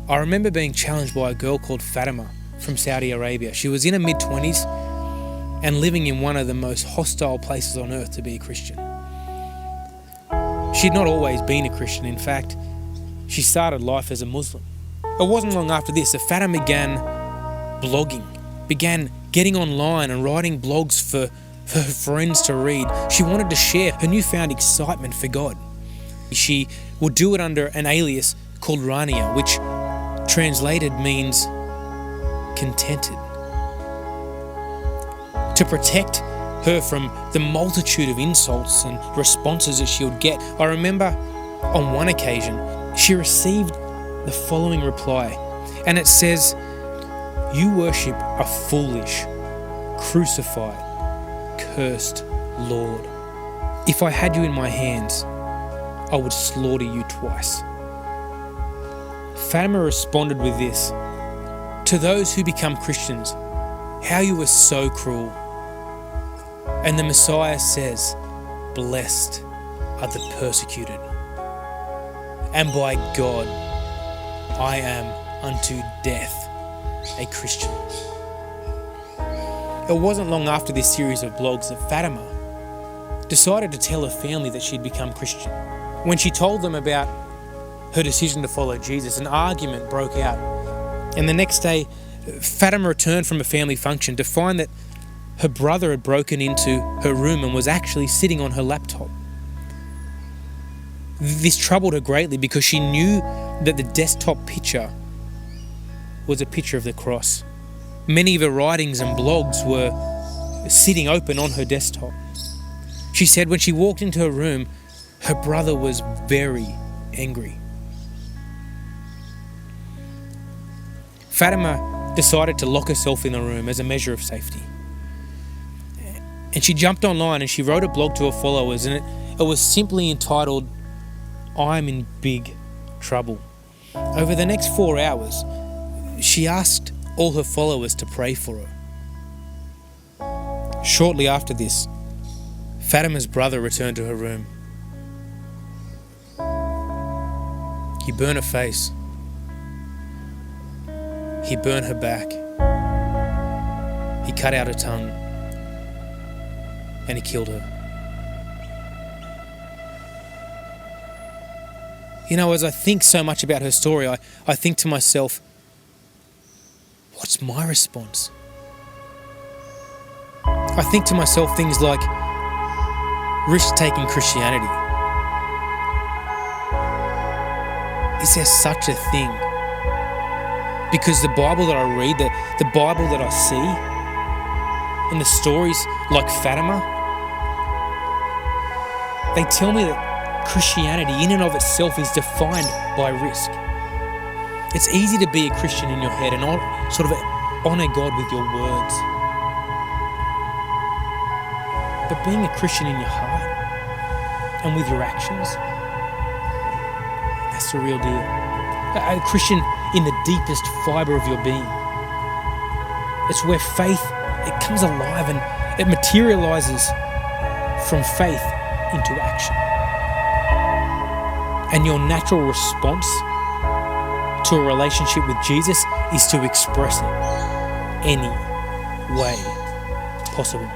I remember being challenged by a girl called Fatima from Saudi Arabia. She was in her mid-20s and living in one of the most hostile places on earth to be a Christian. She'd not always been a Christian. In fact, she started life as a Muslim. It wasn't long after this that Fatima began blogging, began getting online and writing blogs for her friends to read. She wanted to share her newfound excitement for God. She would do it under an alias called Rania, which translated means contented. To protect her from the multitude of insults and responses that she would get, I remember on one occasion she received the following reply, and it says, "You worship a foolish, crucified, cursed Lord. If I had you in my hands, I would slaughter you twice." Fatima responded with this, "To those who become Christians, how you are so cruel." And the Messiah says, "Blessed are the persecuted. And by God, I am unto death a Christian." It wasn't long after this series of blogs that Fatima decided to tell her family that she'd become Christian. When she told them about her decision to follow Jesus, an argument broke out. And the next day, Fatima returned from a family function to find that her brother had broken into her room and was actually sitting on her laptop. This troubled her greatly because she knew that the desktop picture was a picture of the cross. Many of her writings and blogs were sitting open on her desktop. She said when she walked into her room, her brother was very angry. Fatima decided to lock herself in the room as a measure of safety. And she jumped online and she wrote a blog to her followers, and it was simply entitled, "I'm in big trouble." Over the next 4 hours, she asked all her followers to pray for her. Shortly after this, Fatima's brother returned to her room. He burned her face. He burned her back. He cut out her tongue. And he killed her. You know, as I think so much about her story, I think to myself, what's my response? I think to myself things like risk-taking Christianity. Is there such a thing? Because the Bible that I read, the Bible that I see, and the stories like Fatima, they tell me that Christianity in and of itself is defined by risk. It's easy to be a Christian in your head and sort of honour God with your words. But being a Christian in your heart and with your actions, that's the real deal. A Christian in the deepest fibre of your being. It's where faith, it comes alive and it materialises from faith into action. And your natural response to a relationship with Jesus is to express it any way possible.